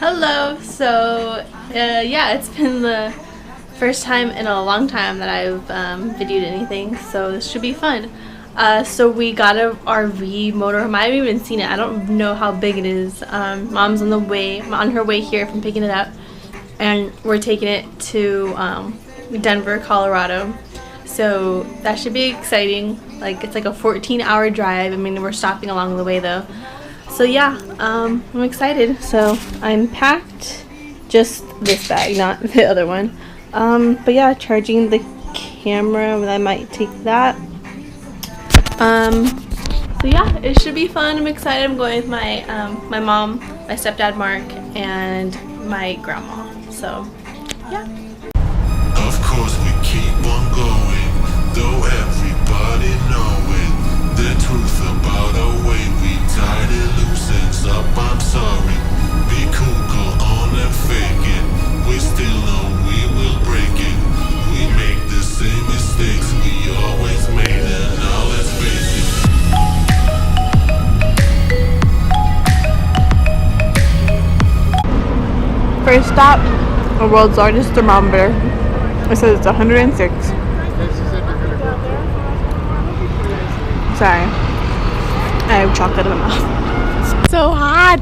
Hello. So yeah, it's been the first time in a long time that I've videoed anything, so this should be fun. So we got a RV motorhome. I haven't even seen it. I don't know how big it is. Mom's on her way here from picking it up, and we're taking it to Denver, Colorado. So that should be exciting. Like, it's like a 14-hour drive. I mean, we're stopping along the way though. So yeah, I'm excited. So I'm packed just this bag, not the other one. But yeah, charging the camera, I might take that. So yeah, it should be fun. I'm excited. I'm going with my my mom, my stepdad Mark, and my grandma. So yeah. Of course we keep on going, though everybody knowing the truth about our way. We tied it loose ends up, I'm sorry. Be cool, go on and fake it. We still know we will break it. We make the same mistakes we always made, and now let's face it. First stop, the world's largest thermometer. It says it's 106. Sorry. I have chocolate in my mouth. It's so hot!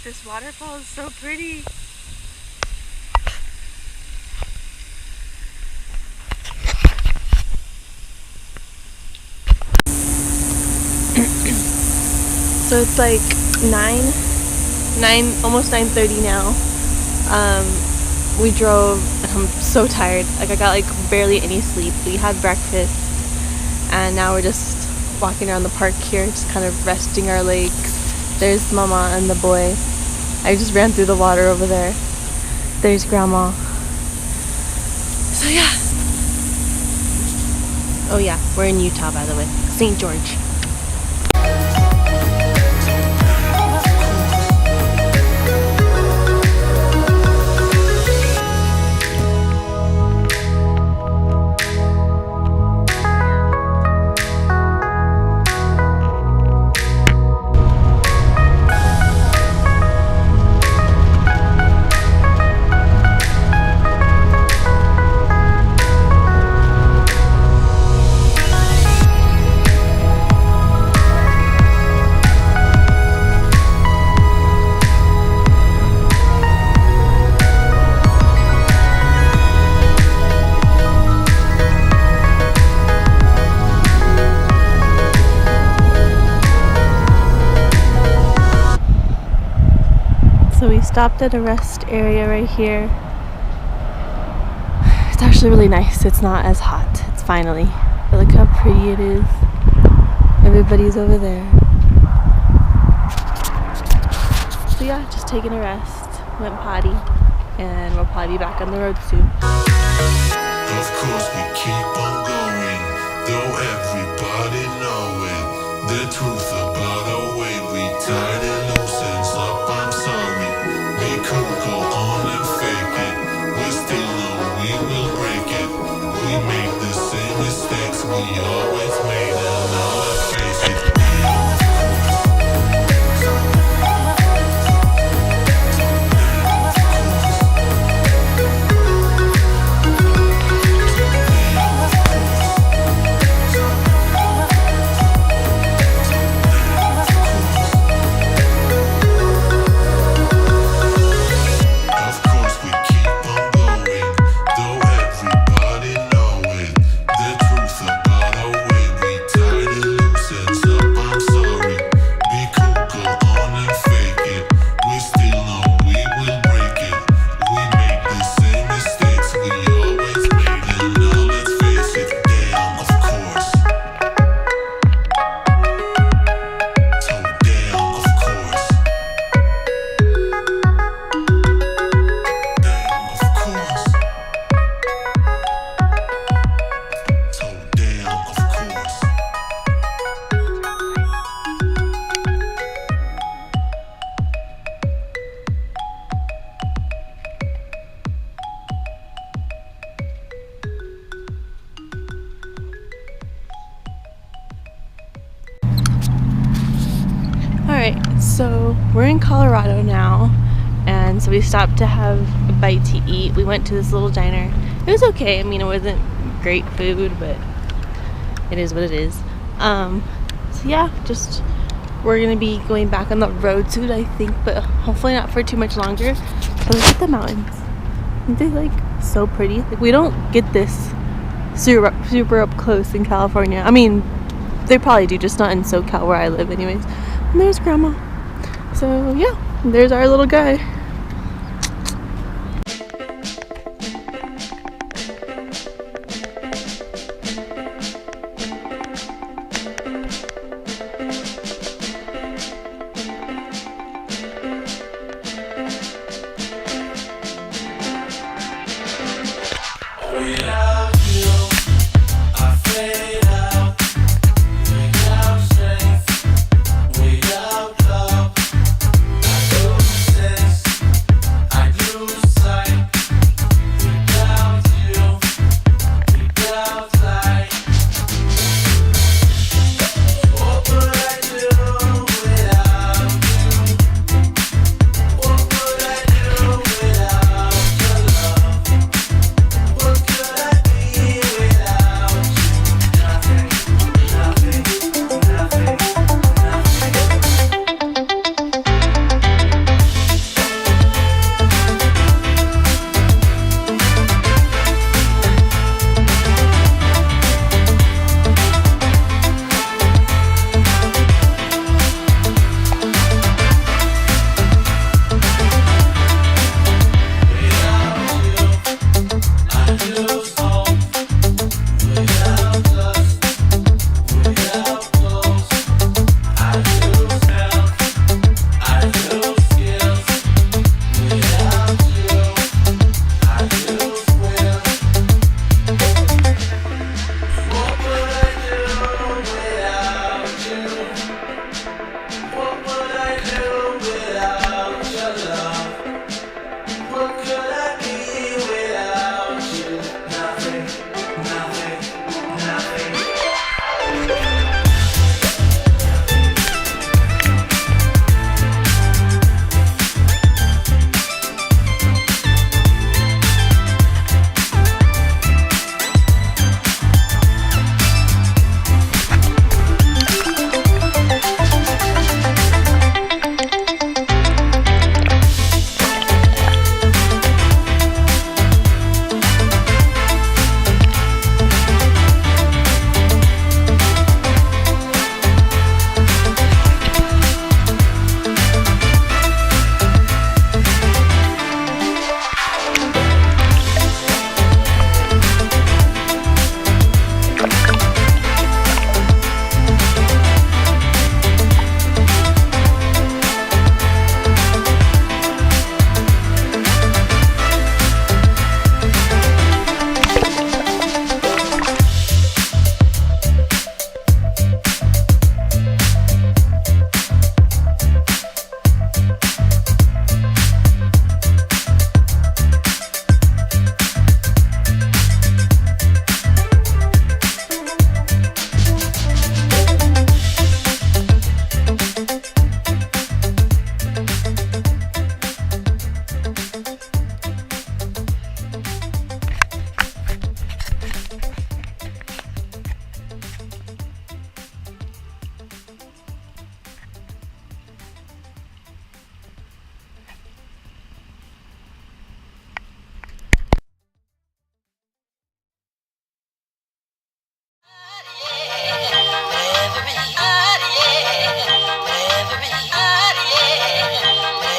This waterfall is so pretty. So it's like 9, almost 9:30 now. We drove and I'm so tired. Like, I got like barely any sleep. We had breakfast and now we're just walking around the park here, just kind of resting our legs. There's Mama and the boy. I just ran through the water over there. There's Grandma. So yeah. Oh yeah, we're in Utah, by the way. St. George. Stopped at a rest area right here. It's actually really nice. It's not as hot. It's finally. But look how pretty it is. Everybody's over there. So yeah, just taking a rest. Went potty, and we'll probably be back on the road soon. Of course we keep on going, though everybody knowing the truth about our way. We tied it loose ends up, I'm sorry. We could go on and fake it. We still know we will break it. We make the same mistakes we always made, and now let's face it. Of course we keep on going, though So we're in Colorado now, and so we stopped to have a bite to eat. We went to this little diner. It was okay. I mean, it wasn't great food, but it is what it is. So yeah, just we're gonna be going back on the road soon, I think, but hopefully not for too much longer. But look at the mountains. Aren't they like so pretty? Like, we don't get this super up close in California. I mean, they probably do, just not in SoCal where I live anyways. And there's Grandma. So yeah, there's our little guy. Oh yeah.